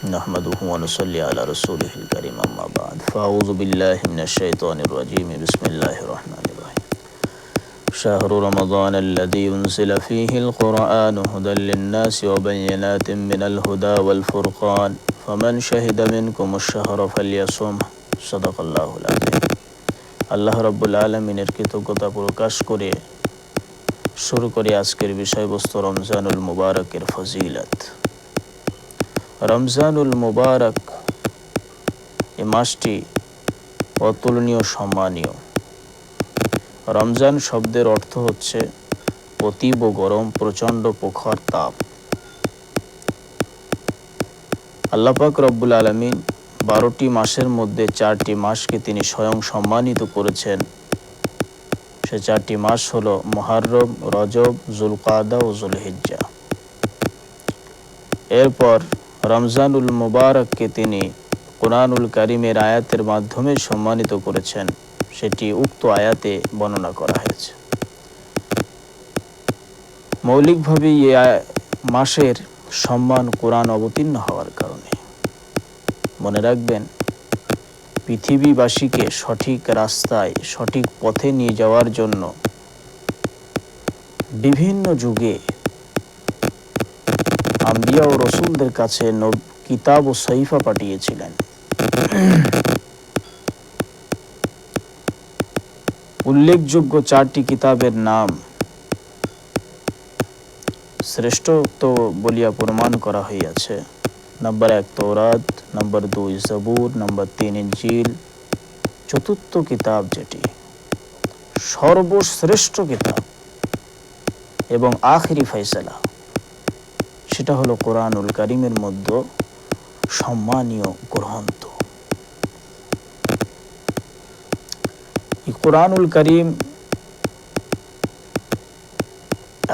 نحمده ونصلي على رسوله الكريم أما بعد فأعوذ بالله من الشيطان الرجيم بسم الله الرحمن الرحيم شهر رمضان الذي أنزل فيه القرآن هدى للناس وبينات من الهدى والفرقان فمن شهد منكم الشهر فليصمه صدق الله العظيم আল্লাহ রাব্বুল আলামিনের কৃতজ্ঞতা প্রকাশ করে শুরু করি আজকের বিষয়বস্তু রমজানুল মুবারকের ফজিলত। রমজানুল মুবারক এই মাসটি অতুলনীয় সম্মানীয়। রমজান শব্দের অর্থ হচ্ছে অতীব গরম, প্রচণ্ড প্রখর তাপ। আল্লাহ পাক রব্বুল আলামিন 12টি মাসের মধ্যে 4টি মাসকে তিনি স্বয়ং সম্মানিত করেছেন। সে 4টি মাস হলো মুহররম, রজব, যুলকাদা ও যুলহিজ্জা। এরপর রমজানুল মুবারককে তিনি কুরআনুল কারীমের আয়াতের মাধ্যমে সম্মানিত করেছেন, সেটি উক্ত আয়াতে বর্ণনা করা হয়েছে। মৌলিকভাবে এই মাসের সম্মান কোরআন অবতীর্ণ হওয়ার কারণে। মনে রাখবেন, পৃথিবীবাসীকে সঠিক রাস্তায়, সঠিক পথে নিয়ে যাওয়ার জন্য বিভিন্ন যুগে আম্বিয়া ও রসুলদের কাছে কিতাব ও সহিফা পাঠিয়েছিলেন। উল্লেখযোগ্য 4টি কিতাবের নাম শ্রেষ্ঠত্ব বলিয়া প্রমাণ করা হইয়াছে। নম্বর 1 তৌরাত, নম্বর 2 জবুর, নম্বর 3 ইনজিল, চতুর্থ কিতাব যেটি সর্বশ্রেষ্ঠ কিতাব এবং আখিরি ফয়সালা, সেটা হলো কুরআনুল কারীমের মধ্যে সম্মানীয় গ্রন্থ। এই কুরআনুল কারীম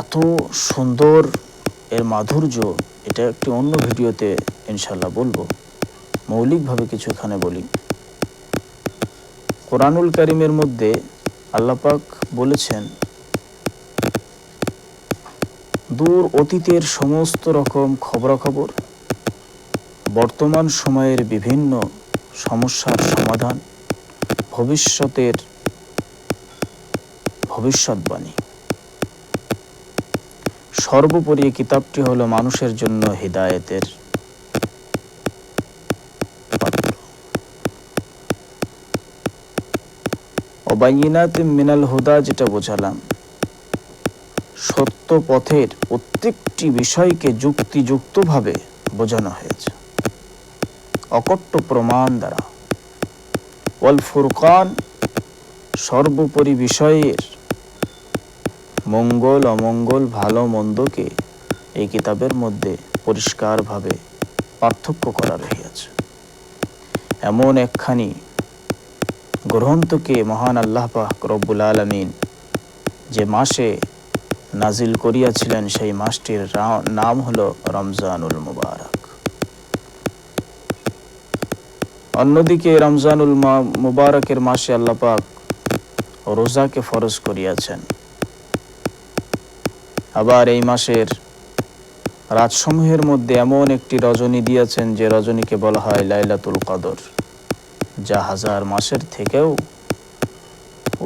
এত সুন্দর, এর মাধুর্য, এটা একটি অন্য ভিডিওতে ইনশাল্লাহ বলবো। মৌলিকভাবে কিছু এখানে বলি। কুরআনুল কারীমের মধ্যে আল্লাহ পাক বলেছেন দূর অতীতের সমস্ত রকম খবরাখবর, বর্তমান সময়ের বিভিন্ন সমস্যার সমাধান, ভবিষ্যতের ভবিষ্যৎবাণী। সর্বোপরি এই কিতাবটি হলো মানুষের জন্য হিদায়াতের পাত্র। ওয়াবাইয়িনাত মিনাল হুদা যেটা বোঝালাম, সত্য পথের প্রত্যেকটি বিষয়কে যুক্তিযুক্তভাবে বোঝানো হয়েছে অকট্ট প্রমাণ দ্বারা। ওয়াল ফুরকান, সর্বোপরি বিষয়ের মঙ্গল অমঙ্গল, ভালো মন্দকে এই কিতাবের মধ্যে পরিষ্কারভাবে পার্থক্য করা রহিয়াছে। এমন একখানি গ্রন্থকে মহান আল্লাহ পাক রব্বুল আলামিন যে মাসে নাজিল করিয়াছিলেন, সেই মাসটির নাম হলো রমজানুল মুবারক। অন্যদিকে রমজানুল মুবারকের মাসে আল্লাহ পাক রোজাকে ফরজ করিয়াছেন। আবার এই মাসের রাতসমূহের মধ্যে এমন একটি রজনী দিয়েছেন যে রজনীকে বলা হয় লাইলাতুল কদর, যা 1000 মাসের থেকেও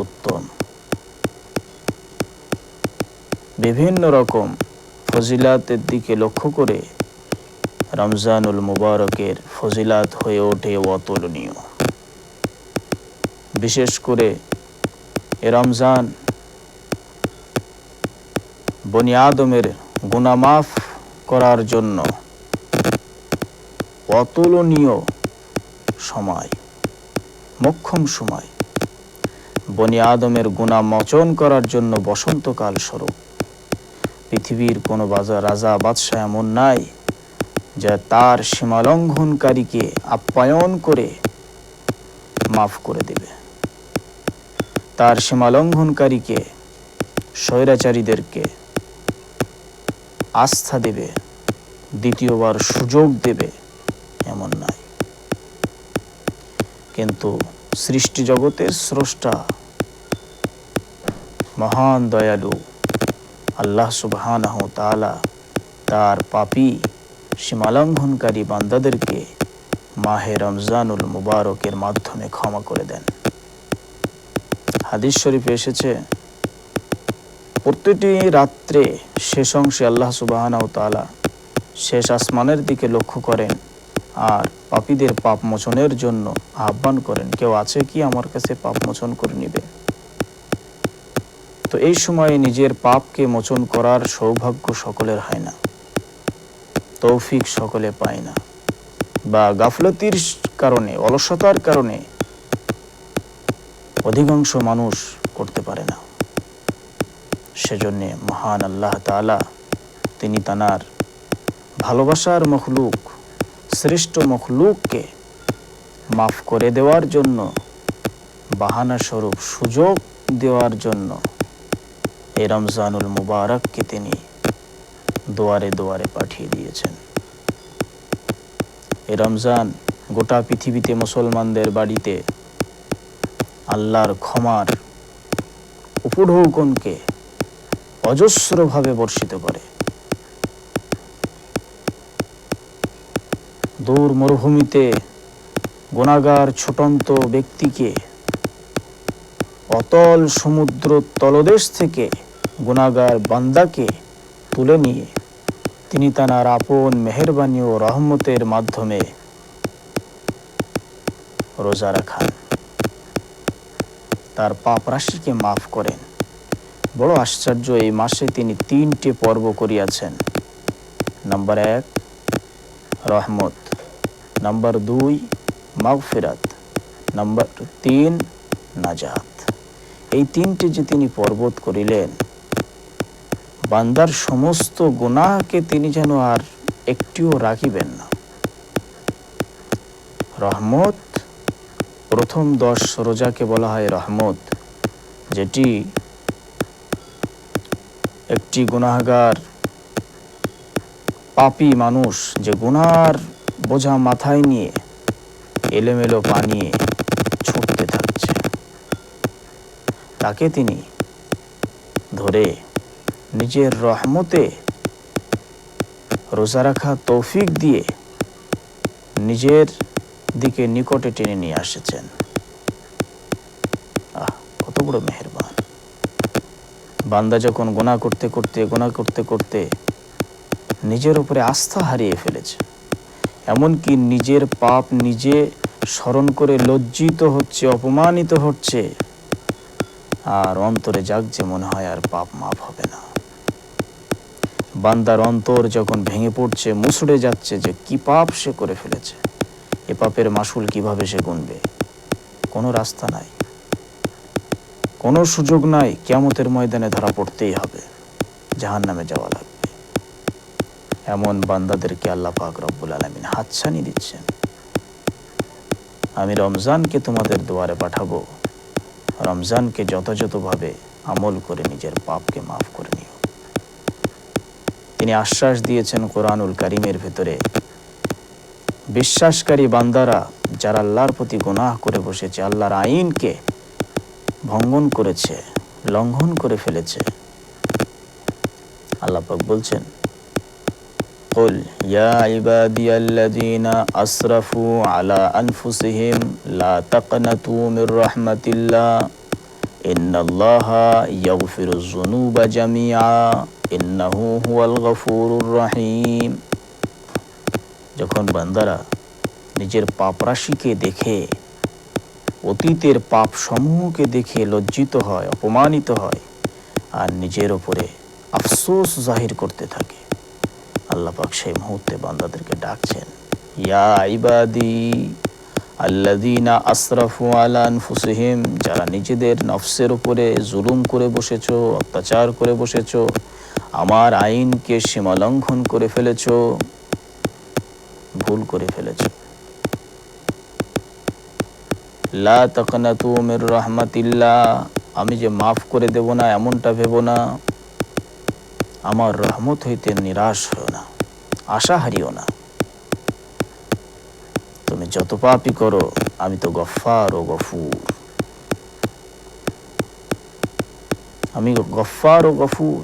উত্তম। বিভিন্ন রকম ফজিলাতের দিকে লক্ষ্য করে রমজানুল মুবারকের ফজিলাত হয়ে ওঠে অতুলনীয়। বিশেষ করে এ রমজান বনি আদমের গুনাহ মাফ করার জন্য অতুলনীয় সময়, মোক্ষম সময়। বনি আদমের গুনাহ মোচন করার জন্য বসন্তকাল স্বরূপ। পৃথিবীর কোনো রাজা বাদশাহ এমন নাই যা তার সীমালঙ্ঘনকারীকে আপ্যায়ন করে মাফ করে দেবে, তার সীমালঙ্ঘনকারীকে, স্বৈরাচারীদেরকে আস্থা দেবে, দ্বিতীয়বার সুযোগ দেবে, এমন নাই। কিন্তু সৃষ্টি জগতের স্রষ্টা মহান দয়ালু আল্লাহ সুবহানাহু ওয়া তাআলা তার পাপী সীমালঙ্ঘনকারী বান্দাদেরকে মাহে রমজানুল মুবারকের মাধ্যমে ক্ষমা করে দেন। হাদিস শরীফে এসেছে, প্রতিটি রাত্রে শেষ অংশে আল্লাহ সুবহানাহু ওয়া তাআলা শেষ আসমানের দিকে লক্ষ্য করেন আর পাপীদের পাপ মোচনের জন্য আহ্বান করেন, কেউ আছে কি আমার কাছে পাপ মোচন করে নিবে? তো এই সময়ে নিজের পাপকে মোচন করার সৌভাগ্য সকলের হয় না, তৌফিক সকলে পায় না, বা গাফলতির কারণে, অলসতার কারণে অধিকাংশ মানুষ করতে পারে না। সেজন্যে মহান আল্লাহ তাআলা তিনি তানার ভালোবাসার মখলুক, শ্রেষ্ঠ মখলুককে মাফ করে দেওয়ার জন্য, বাহানা স্বরূপ সুযোগ দেওয়ার জন্য এই রমজানুল মুবারককে তিনি দুয়ারে দুয়ারে পাঠিয়ে দিয়েছেন। এই রমজান গোটা পৃথিবীতে মুসলমানদের বাড়িতে আল্লাহর ক্ষমার উপঢৌকনকে অজস্রভাবে বর্ষিত করে। দূর মরুভূমিতে গুনাহগার ছোটন্ত ব্যক্তিকে অতল সমুদ্র তলদেশ থেকে গুনাহগার বান্দাকে তুলে নিয়ে তিনি তাঁর আপন মেহেরবানি ও রহমতের মাধ্যমে রোজা রাখান, তার পাপ রাশিকে মাফ করেন। বড় আশ্চর্য, এই মাসে তিনি 3টে পর্ব করিয়াছেন। নাম্বার 1 রহমত, নাম্বার 2 মাগফিরাত, নাম্বার 3 নাজাত। এই 3টে যে তিনি পর্বত করিলেন, বান্দার সমস্ত গুনাহকে তিনি যেন আর একটিও রাখিবেন না। রহমত, প্রথম 10 রোজাকে বলা হয় রহমত, যেটি একটি গুনাহগার পাপী মানুষ যে গুনার বোঝা মাথায় নিয়ে এলোমেলো পা নিয়ে ছুটতে থাকছে, তাকে তিনি ধরে নিজের রহমতে রোজা রাখা তৌফিক দিয়ে নিজের দিকে নিকটে টেনে নিয়ে আসেছেন। কত বড় মেহেরবান! বান্দা যখন গুনাহ করতে করতে নিজের উপরে আস্থা হারিয়ে ফেলেছে, এমনকি নিজের পাপ নিজে স্মরণ করে লজ্জিত হচ্ছে, অপমানিত হচ্ছে, আর অন্তরে জাগছে মনে হয় আর পাপ মাফ হবে না। বান্দার অন্তর যখন ভেঙে পড়ছে, মুচড়ে যাচ্ছে যে কি পাপ সে করে ফেলেছে, এ পাপের মাসুল কিভাবে সে গুনবে? কোনো রাস্তা নাই, কোনো সুযোগ নাই, কিয়ামতের ময়দানে ধরা পড়তেই হবে, জাহান্নামে যাওয়া লাগবে। এমন বান্দাদেরকে আল্লাহ পাক রব্বুল আলামিন হাতছানি দিচ্ছেন, আমি রমজানকে তোমাদের দুয়ারে পাঠাবো, রমজানকে যথাযথভাবে আমল করে নিজের পাপকে মাফ করে নিও। তিনি আশ্বাস দিয়েছেন কোরআনুল কারীমের ভেতরে, বিশ্বাসকারী বান্দারা যারা আল্লাহর প্রতি গুনাহ করে বসেছে, আল্লাহর আইনকে ভঙ্গন করেছে, লঙ্ঘন করে ফেলেছে, আল্লাহ পাক বলছেন, কুল ইয়া ইবাদিয়াল্লাযীনা আসরাফু আলা আনফুসিহিম লা তাকনাতু মির রাহমাতিল্লাহ ইন্নাল্লাহা ইয়াগফিরুয যুনুবা জামিআ ইন্নাহু হুয়াল গফুরুর রহিম। যখন বান্দারা নিজের পাপ রাশিকে দেখে, অতীতের পাপ সমূহকে দেখে লজ্জিত হয়, অপমানিত হয়, আর নিজের উপরে আফসোস জাহির করতে থাকে, আল্লাহ পাক সেই মুহূর্তে বান্দাদেরকে ডাকছেন, ইয়া ইবাদি আল্লাযীনা আসরাফু আলা আনফুসিহিম, যারা নিজেদের নফসের উপরে জুলুম করে বসেছো, অত্যাচার করে বসেছো, আমার আইনকে সীমালঙ্ঘন করে ফেলেছো, ভুল করে ফেলেছো, লা তাকনাতু মির রাহমাতিল্লাহ, আমি যে মাফ করে দেব না এমনটা ভেবো না, আমার রহমত হইতে নিরাশ হও না, আশা হারিও না। তুমি যত পাপই করো, আমি তো গফফার ও গফুর, আমি গফফার ও গফুর।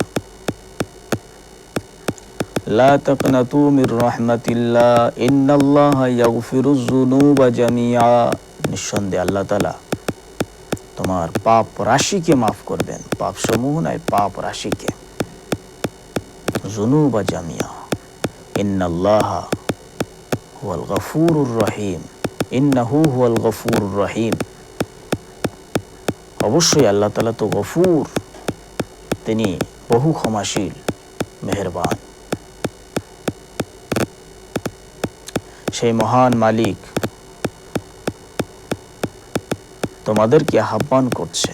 লা তাকনাতু মির রাহমাতিল্লাহ ইন্নাল্লাহা ইয়াগফিরুয যুনুবা জামিআ, নিঃসন্দেহে আল্লাহ তাআলা তোমার পাপ রাশিকে মাফ করবেন, পাপ সমূহ নয়, পাপ রাশিকে। যুনুবা জামিআ ইন্নাল্লাহা হুয়াল গফুরুর রহিম, ইন্নাহু হুয়াল গফুরুর রহিম, অবশ্যই আল্লাহ তাআলা তো গফুর, তিনি বহু ক্ষমাশীল, মেহেরবান। সেই মহান মালিক তোমাদেরকে আহ্বান করছে।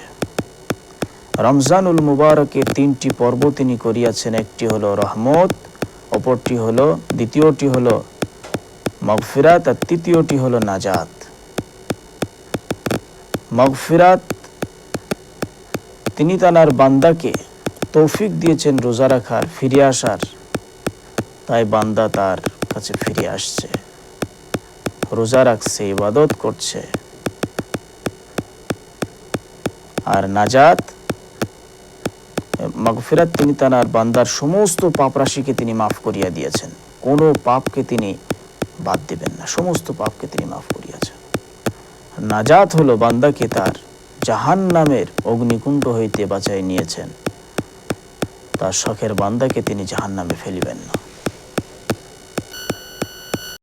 রমজানুল মুবারকে 3টি পর্ব তিনি করিয়াছেন, একটি হলো রহমত, অপরটি হলো, দ্বিতীয়টি হলো মাগফিরাত, আর তৃতীয়টি হলো নাজাত। মাগফিরাত, তিনি তার বান্দাকে তৌফিক দিয়েছেন রোজা রাখার, ফিরে আসার, তাই বান্দা তার কাছে ফিরে আসছে, রোজা রাখছে, ইবাদত করছে। আর নাজাত, মাগফিরাত, তিনি তার বান্দার সমস্ত পাপ রাশিকে তিনি মাফ করিয়া দিয়েছেন, কোনো পাপকে তিনি বাদ দিবেন না, সমস্ত পাপকে তিনি মাফ করিয়াছেন। নাজাত হলো বান্দাকে তার জাহান্নামের অগ্নিকুণ্ড হইতে বাঁচাই নিয়েছেন, তার শখের বান্দাকে তিনি জাহান্নামে ফেলিবেন না।